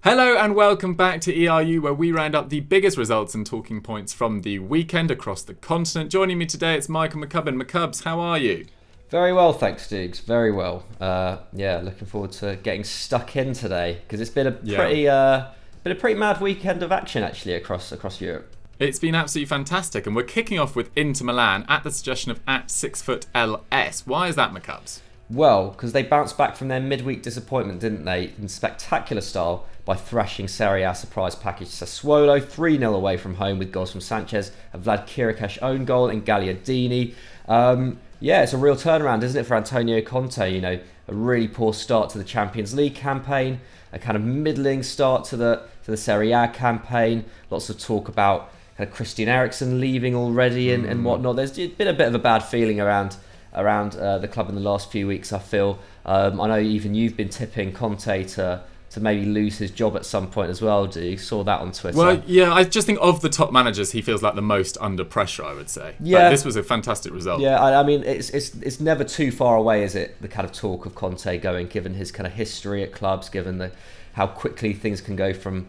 Hello and welcome back to ERU, where we round up the biggest results and talking points from the weekend across the continent. Joining me today, it's Mike and McCubbin. McCubs, how are you? Very well, thanks, Dukes. Very well. Looking forward to getting stuck in today because it's been a pretty mad weekend of action actually across Europe. It's been absolutely fantastic, and we're kicking off with Inter Milan at the suggestion of @6footLS. Why is that, McCubs? Well, because they bounced back from their midweek disappointment, didn't they, in spectacular style by thrashing Serie A surprise package Sassuolo 3-0 away from home with goals from Sanchez, a Vlad Chiricash own goal and Gagliardini. It's a real turnaround, isn't it, for Antonio Conte? You know, a really poor start to the Champions League campaign, a kind of middling start to the Serie A campaign. Lots of talk about kind of Christian Eriksen leaving already and whatnot. There's been a bit of a bad feeling around the club in the last few weeks, I feel. I know even you've been tipping Conte to maybe lose his job at some point as well. You saw that on Twitter. Well, yeah, I just think of the top managers, he feels like the most under pressure, I would say. Yeah. But this was a fantastic result. Yeah, I mean, it's never too far away, is it, the kind of talk of Conte going, given his kind of history at clubs, given how quickly things can go from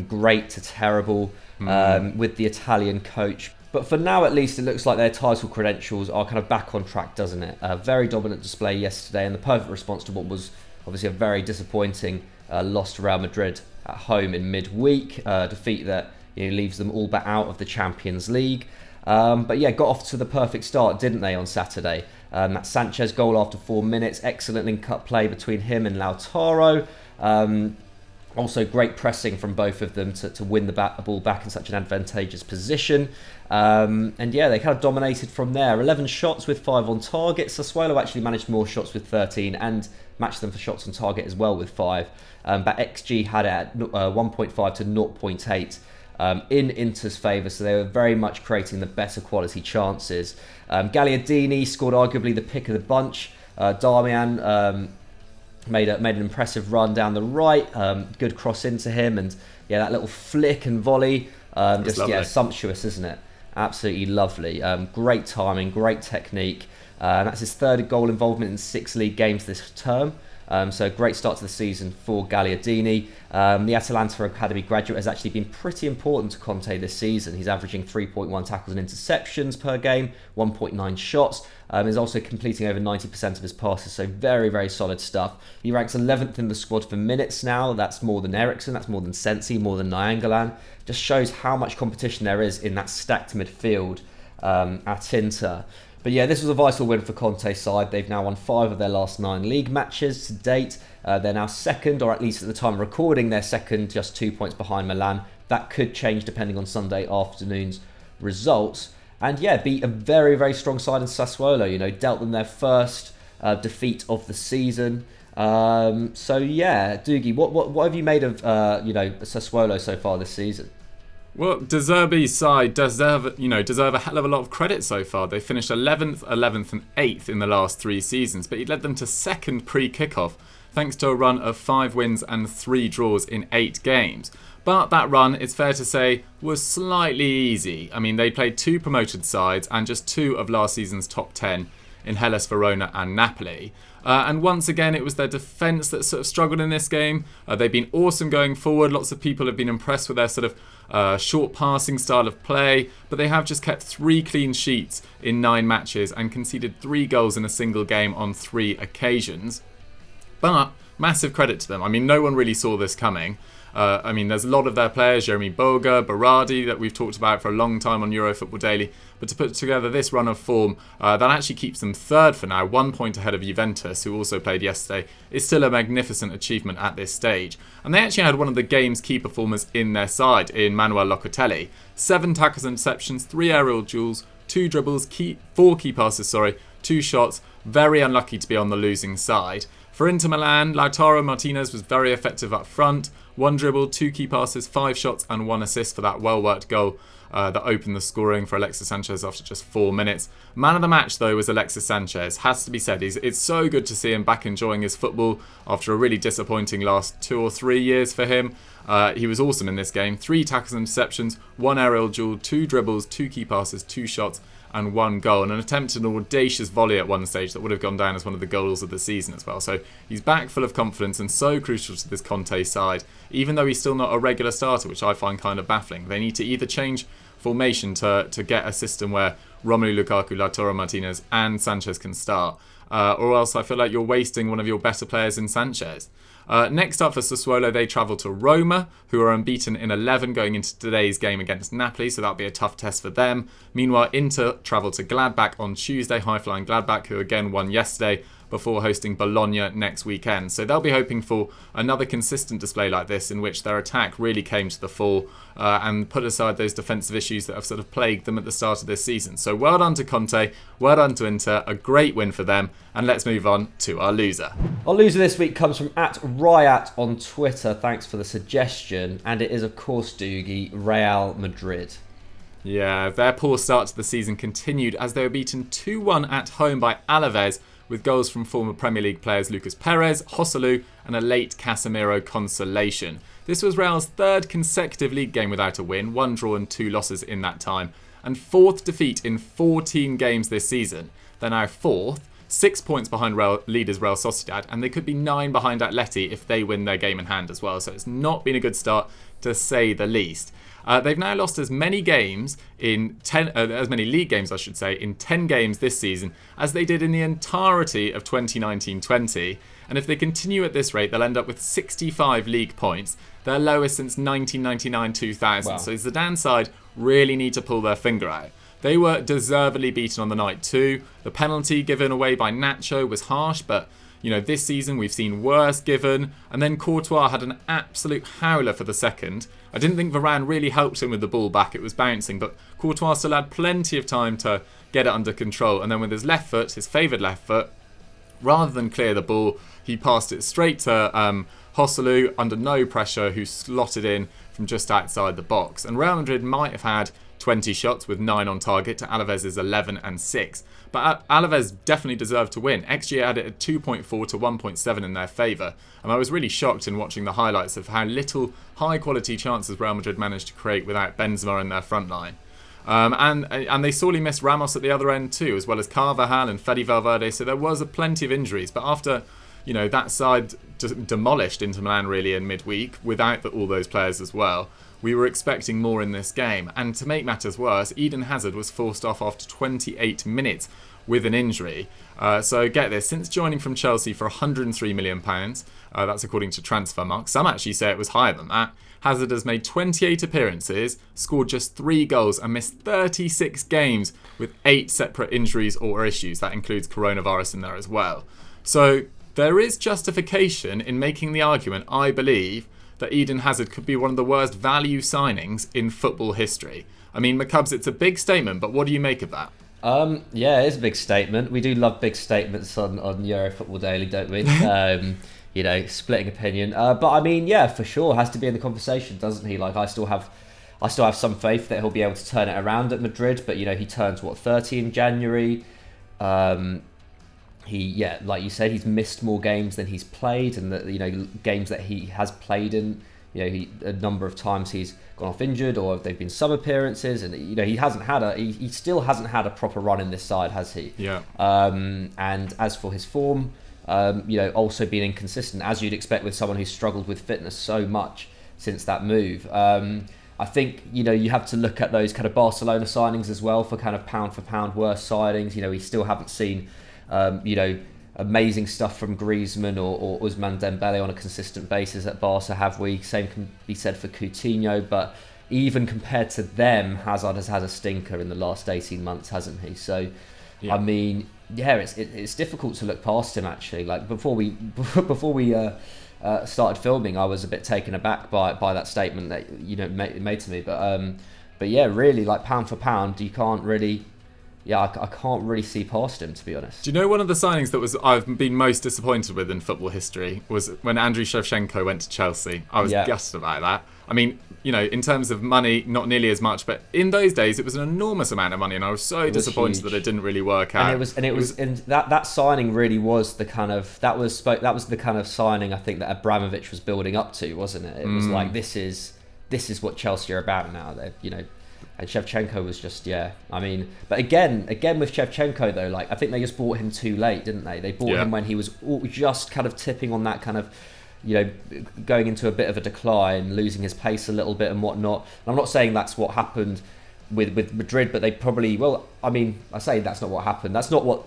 great to terrible with the Italian coach. But for now, at least, it looks like their title credentials are kind of back on track, doesn't it? A very dominant display yesterday and the perfect response to what was obviously a very disappointing loss to Real Madrid at home in midweek. Defeat that leaves them all but out of the Champions League. Got off to the perfect start, didn't they, on Saturday? That Sanchez goal after 4 minutes, excellent link-up play between him and Lautaro. Also, great pressing from both of them to win the ball back in such an advantageous position. They kind of dominated from there. 11 shots with 5 on target. Sassuolo actually managed more shots with 13 and matched them for shots on target as well with 5. But XG had it at 1.5 to 0.8 in Inter's favour, so they were very much creating the better quality chances. Gagliardini scored arguably the pick of the bunch. Darmian made an impressive run down the right, good cross into him, and that little flick and volley, sumptuous, isn't it? Absolutely lovely. Great timing, great technique. That's his third goal involvement in 6 league games this term. So great start to the season for Gagliardini. The Atalanta Academy graduate has actually been pretty important to Conte this season. He's averaging 3.1 tackles and interceptions per game, 1.9 shots. He's also completing over 90% of his passes, so very, very solid stuff. He ranks 11th in the squad for minutes now. That's more than Eriksen, that's more than Sensi, more than Nainggolan. Just shows how much competition there is in that stacked midfield at Inter. But this was a vital win for Conte's side. They've now won 5 of their last 9 league matches to date. They're now second, or at least at the time of recording, they're second, just 2 points behind Milan. That could change depending on Sunday afternoon's results. And beat a very, very strong side in Sassuolo. Dealt them their first defeat of the season. Dougie, what have you made of Sassuolo so far this season? Well, De Zerbi's side deserve a hell of a lot of credit so far. They finished 11th and 8th in the last 3 seasons, but he led them to second pre-kickoff thanks to a run of 5 wins and 3 draws in 8 games. But that run, it's fair to say, was slightly easy. I mean, they played 2 promoted sides and just 2 of last season's top 10 in Hellas Verona and Napoli. And once again, it was their defence that sort of struggled in this game. They've been awesome going forward. Lots of people have been impressed with their sort of short passing style of play. But they have just kept 3 clean sheets in 9 matches and conceded 3 goals in a single game on 3 occasions. But massive credit to them. I mean, no one really saw this coming. There's a lot of their players, Jeremy Boga, Berardi, that we've talked about for a long time on Eurofootball Daily. But to put together this run of form, that actually keeps them third for now, 1 point ahead of Juventus, who also played yesterday, is still a magnificent achievement at this stage. And they actually had one of the game's key performers in their side, in Manuel Locatelli. 7 tackles and interceptions, 3 aerial duels, 2 dribbles, 4 key passes, 2 shots. Very unlucky to be on the losing side. For Inter Milan, Lautaro Martinez was very effective up front. 1 dribble, 2 key passes, 5 shots and 1 assist for that well-worked goal that opened the scoring for Alexis Sanchez after just 4 minutes. Man of the match, though, was Alexis Sanchez. Has to be said, it's so good to see him back enjoying his football after a really disappointing last 2 or 3 years for him. He was awesome in this game. 3 tackles and interceptions, 1 aerial duel, 2 dribbles, 2 key passes, 2 shots and 1 goal, and attempted an audacious volley at one stage that would have gone down as one of the goals of the season as well. So he's back full of confidence and so crucial to this Conte side, even though he's still not a regular starter, which I find kind of baffling. They need to either change formation to get a system where Romelu Lukaku, Lautaro Martinez and Sanchez can start, or else I feel like you're wasting one of your better players in Sanchez. Next up for Sassuolo, they travel to Roma, who are unbeaten in 11 going into today's game against Napoli, so that'll be a tough test for them. Meanwhile, Inter travel to Gladbach on Tuesday, high-flying Gladbach, who again won yesterday, before hosting Bologna next weekend. So they'll be hoping for another consistent display like this in which their attack really came to the fore and put aside those defensive issues that have sort of plagued them at the start of this season. So well done to Conte, well done to Inter, a great win for them, and let's move on to our loser. Our loser this week comes from @Ryat on Twitter. Thanks for the suggestion, and it is of course Dougie, Real Madrid. Yeah, their poor start to the season continued as they were beaten 2-1 at home by Alaves, with goals from former Premier League players Lucas Perez, Joselu and a late Casemiro consolation. This was Real's third consecutive league game without a win, 1 draw and 2 losses in that time, and 4th defeat in 14 games this season. They're now 4th, 6 points behind leaders Real Sociedad, and they could be 9 behind Atleti if they win their game in hand as well, so it's not been a good start to say the least. They've now lost as many games as many league games, I should say, in 10 games this season as they did in the entirety of 2019-20. And if they continue at this rate, they'll end up with 65 league points, their lowest since 1999-2000. Wow. So Zidane's side really need to pull their finger out. They were deservedly beaten on the night too. The penalty given away by Nacho was harsh, but this season we've seen worse given, and then Courtois had an absolute howler for the second. I didn't think Varane really helped him with the ball back, it was bouncing, but Courtois still had plenty of time to get it under control, and then with his left foot, his favoured left foot, rather than clear the ball, he passed it straight to Joselu under no pressure, who slotted in from just outside the box. And Real Madrid might have had 20 shots with 9 on target to Alaves' 11 and 6. But Alaves definitely deserved to win. XG added a 2.4 to 1.7 in their favour. And I was really shocked in watching the highlights of how little high-quality chances Real Madrid managed to create without Benzema in their front line. And they sorely missed Ramos at the other end too, as well as Carvajal and Fede Valverde. So there was plenty of injuries. But after that side demolished Inter Milan really in midweek without all those players as well, we were expecting more in this game. And to make matters worse, Eden Hazard was forced off after 28 minutes with an injury. So get this, since joining from Chelsea for £103 million, that's according to Transfermarkt, some actually say it was higher than that, Hazard has made 28 appearances, scored just 3 goals and missed 36 games with 8 separate injuries or issues. That includes coronavirus in there as well. So there is justification in making the argument, I believe, that Eden Hazard could be one of the worst value signings in football history. I mean, McCubs, it's a big statement, but what do you make of that? Yeah, it is a big statement. We do love big statements on Euro Football Daily, don't we? Splitting opinion. But I mean, yeah, for sure, has to be in the conversation, doesn't he? Like, I still have some faith that he'll be able to turn it around at Madrid. But he turns 30 in January. Like you said, he's missed more games than he's played, and games that he has played in, a number of times he's gone off injured, or they've been sub appearances, and he still hasn't had a proper run in this side, has he? Yeah. And as for his form, also being inconsistent, as you'd expect with someone who's struggled with fitness so much since that move. I think you have to look at those kind of Barcelona signings as well for kind of pound for pound worse signings. We still haven't seen amazing stuff from Griezmann or Ousmane Dembele on a consistent basis at Barca, have we? Same can be said for Coutinho, but even compared to them, Hazard has had a stinker in the last 18 months, hasn't he? So, yeah. I mean, yeah, it's difficult to look past him, actually. Like, before we started filming, I was a bit taken aback by that statement that made to me, but yeah, really, like, pound for pound, you can't really... Yeah, I can't really see past him, to be honest. Do you know one of the signings that I've been most disappointed with in football history was when Andriy Shevchenko went to Chelsea. I was gutted about that. I mean, in terms of money, not nearly as much, but in those days it was an enormous amount of money, and I was so disappointed that it didn't really work out. And that signing really was the kind of that was the kind of signing I think that Abramovich was building up to, wasn't it? It was like this is what Chelsea are about now. And Shevchenko was just, I mean, but again with Shevchenko though, like I think they just bought him too late, didn't they? They bought him when he was just kind of tipping on that kind of, going into a bit of a decline, losing his pace a little bit and whatnot. And I'm not saying that's what happened with Madrid, but they probably, I say that's not what happened. That's not what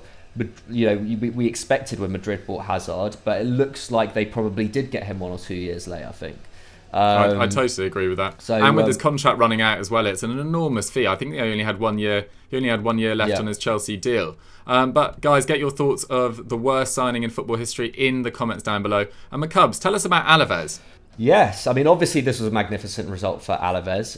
we expected when Madrid bought Hazard, but it looks like they probably did get him 1 or 2 years late, I think. I totally agree with that. So, and with his contract running out as well, it's an enormous fee. I think he only had 1 year. He only had 1 year left on his Chelsea deal. But guys, get your thoughts of the worst signing in football history in the comments down below. And McCubs, tell us about Alaves. Yes, I mean, obviously this was a magnificent result for Alaves.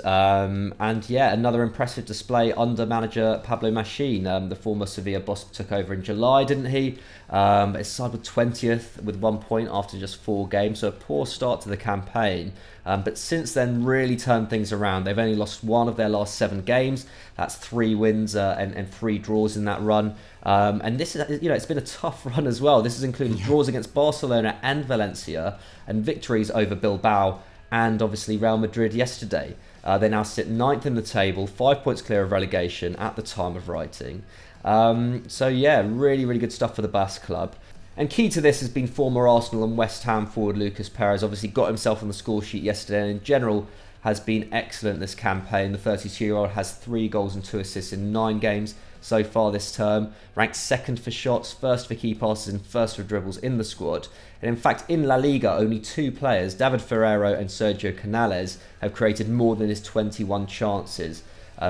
Another impressive display under manager Pablo Machín. The former Sevilla boss took over in July, didn't he? His side were 20th with 1 point after just 4 games, so a poor start to the campaign. But since then, really turned things around. They've only lost 1 of their last 7 games. That's 3 wins and 3 draws in that run. And this is, it's been a tough run as well. This has included draws against Barcelona and Valencia, and victories over Bilbao and obviously Real Madrid yesterday. They now sit 9th in the table, 5 points clear of relegation at the time of writing. Really, really good stuff for the Basque club. And key to this has been former Arsenal and West Ham forward Lucas Perez. Obviously got himself on the score sheet yesterday and in general has been excellent this campaign. The 32-year-old has 3 goals and 2 assists in 9 games so far this term. Ranked 2nd for shots, 1st for key passes and 1st for dribbles in the squad. And in fact, in La Liga, only 2 players, David Ferrero and Sergio Canales, have created more than his 21 chances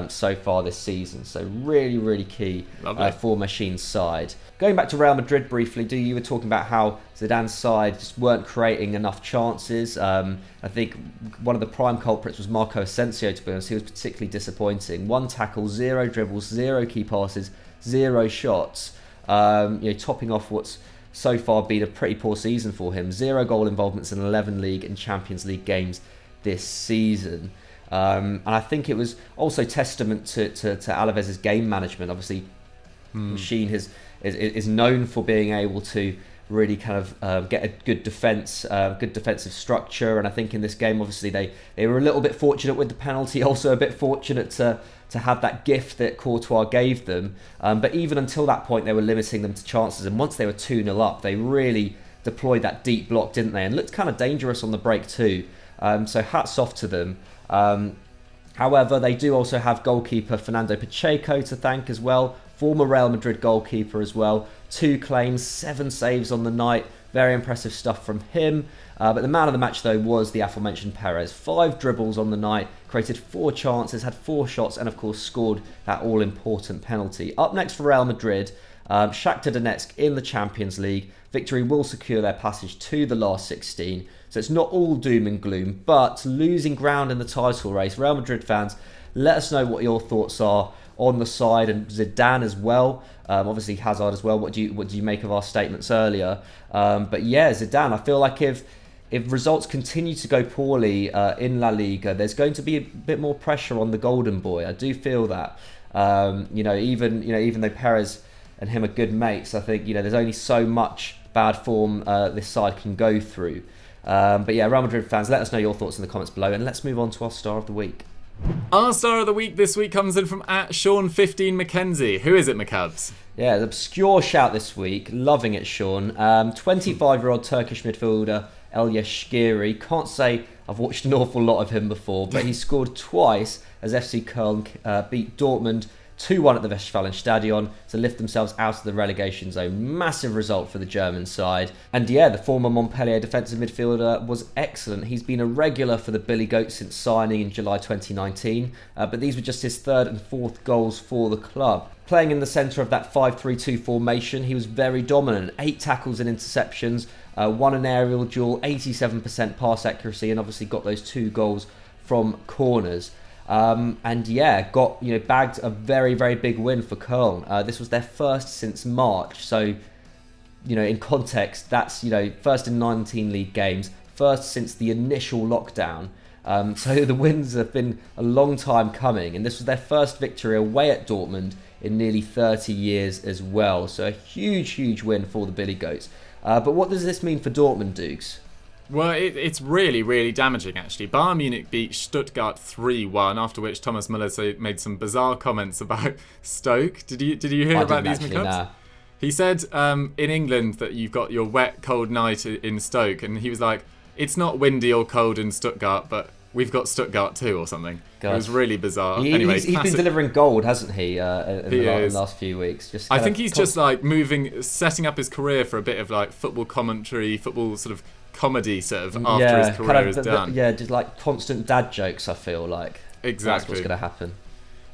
so far this season. So really, really key for Machín's side. Going back to Real Madrid briefly, you were talking about how Zidane's side just weren't creating enough chances. I think one of the prime culprits was Marco Asensio, to be honest. He was particularly disappointing. 1 tackle, 0 dribbles, 0 key passes, 0 shots. Topping off what's so far been a pretty poor season for him. 0 goal involvements in 11 League and Champions League games this season. And I think it was also testament to Alaves' game management. Obviously, Machín is known for being able to really kind of get a good defensive structure. And I think in this game, obviously, they were a little bit fortunate with the penalty, also a bit fortunate to have that gift that Courtois gave them. But even until that point, they were limiting them to chances. And once they were 2-0 up, they really deployed that deep block, didn't they? And looked kind of dangerous on the break too. So hats off to them. However, they do also have goalkeeper Fernando Pacheco to thank as well. Former Real Madrid goalkeeper as well. 2 claims, 7 saves on the night. Very impressive stuff from him. But the man of the match, though, was the aforementioned Perez. 5 dribbles on the night, created 4 chances, had 4 shots, and of course scored that all-important penalty. Up next for Real Madrid, Shakhtar Donetsk in the Champions League. Victory will secure their passage to the last 16. So it's not all doom and gloom, but losing ground in the title race. Real Madrid fans, let us know what your thoughts are on the side, and Zidane as well. Obviously Hazard as well. What do you make of our statements earlier? Zidane. I feel like if results continue to go poorly in La Liga, there's going to be a bit more pressure on the Golden Boy. I do feel that. Even though Perez and him are good mates, I think there's only so much bad form this side can go through. Real Madrid fans, let us know your thoughts in the comments below, and let's move on to our star of the week. Our star of the week this week comes in from @Sean15 McKenzie. Who is it, McCubs? Yeah, an obscure shout this week. Loving it, Sean. 25-year-old Turkish midfielder Ellyes Skriri. Can't say I've watched an awful lot of him before, but he scored twice as FC Koln beat Dortmund 2-1 at the Westfalenstadion to lift themselves out of the relegation zone. Massive result for the German side. And the former Montpellier defensive midfielder was excellent. He's been a regular for the Billy Goats since signing in July 2019, but these were just his 3rd and 4th goals for the club. Playing in the centre of that 5-3-2 formation, he was very dominant. 8 tackles and interceptions, won an aerial duel, 87% pass accuracy, and obviously got those 2 goals from corners. Bagged a very, very big win for Koln. This was their first since March. So, in context, that's, first in 19 league games, first since the initial lockdown. So the wins have been a long time coming, and this was their first victory away at Dortmund in nearly 30 years as well. So a huge, huge win for the Billy Goats. But what does this mean for Dortmund, Dukes? Well, it's really, really damaging, actually. Bayern Munich beat Stuttgart 3-1, after which Thomas Müller made some bizarre comments about Stoke. Did you hear about these, McCubs? Nah. He said in England that you've got your wet, cold night in Stoke, and he was like, it's not windy or cold in Stuttgart, but we've got Stuttgart too, or something. God. It was really bizarre. Anyway, he's been delivering gold, hasn't he, in the last few weeks? I think he's just like setting up his career for a bit of like football commentary, football sort of comedy sort of after his career is done. Just like constant dad jokes, I feel like. Exactly. That's what's going to happen.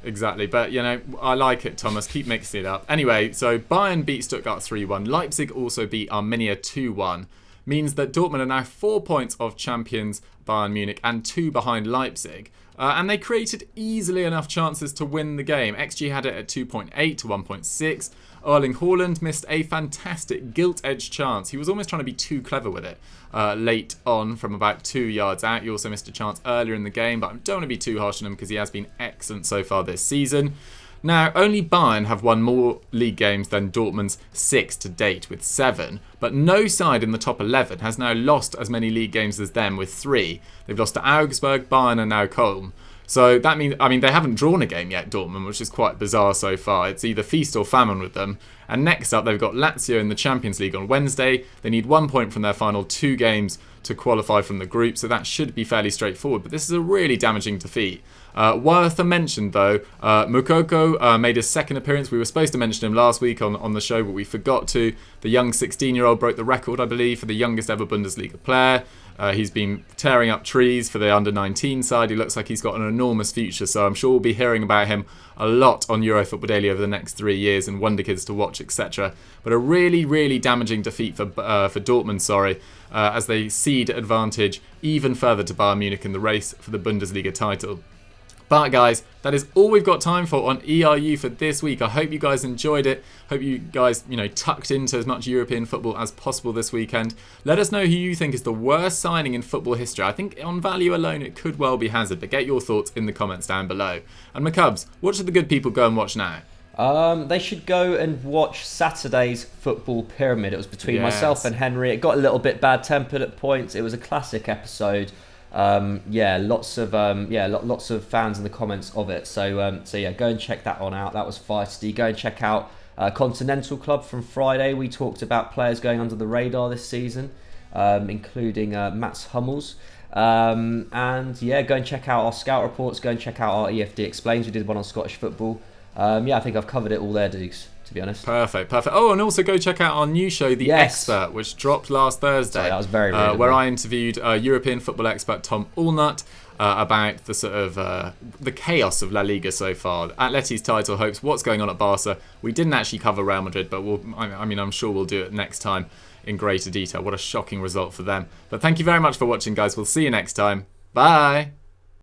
Exactly, but I like it, Thomas. Keep mixing it up. Anyway, so Bayern beat Stuttgart 3-1. Leipzig also beat Arminia 2-1. Means that Dortmund are now 4 points off champions Bayern Munich and 2 behind Leipzig. And they created easily enough chances to win the game. XG had it at 2.8 to 1.6. Erling Haaland missed a fantastic gilt-edged chance. He was almost trying to be too clever with it late on from about 2 yards out. He also missed a chance earlier in the game, but I don't want to be too harsh on him because he has been excellent so far this season. Now, only Bayern have won more league games than Dortmund's 6 to date with 7, but no side in the top 11 has now lost as many league games as them with 3. They've lost to Augsburg, Bayern and now Koln. So that means, they haven't drawn a game yet, Dortmund, which is quite bizarre so far. It's either feast or famine with them. And next up, they've got Lazio in the Champions League on Wednesday. They need 1 point from their final 2 games to qualify from the group, so that should be fairly straightforward. But this is a really damaging defeat. Worth a mention, though, Moukoko made his second appearance. We were supposed to mention him last week on the show, but we forgot to. The young 16-year-old broke the record, I believe, for the youngest ever Bundesliga player. He's been tearing up trees for the under-19 side. He looks like he's got an enormous future, so I'm sure we'll be hearing about him a lot on Eurofootball Daily over the next 3 years and Wonder Kids to watch, etc. But a really, really damaging defeat for Dortmund, as they cede advantage even further to Bayern Munich in the race for the Bundesliga title. But guys, that is all we've got time for on ERU for this week. I hope you guys enjoyed it. Hope you guys, tucked into as much European football as possible this weekend. Let us know who you think is the worst signing in football history. I think on value alone it could well be Hazard, but get your thoughts in the comments down below. And McCubs, what should the good people go and watch now? They should go and watch Saturday's Football Pyramid. It was between myself and Henry. It got a little bit bad-tempered at points. It was a classic episode. Lots of fans in the comments of it. So go and check that one out. That was feisty. Go and check out Continental Club from Friday. We talked about players going under the radar this season, including Mats Hummels. Go and check out our scout reports. Go and check out our EFD Explains. We did one on Scottish football. I think I've covered it all there, Dukes, to be honest. Perfect. Oh, and also go check out our new show, The Expert, which dropped last Thursday. Sorry, that was very readable. Where I interviewed European football expert Tom Allnut about the sort of the chaos of La Liga so far. Atleti's title hopes, what's going on at Barca. We didn't actually cover Real Madrid, but I'm sure we'll do it next time in greater detail. What a shocking result for them. But thank you very much for watching, guys. We'll see you next time. Bye.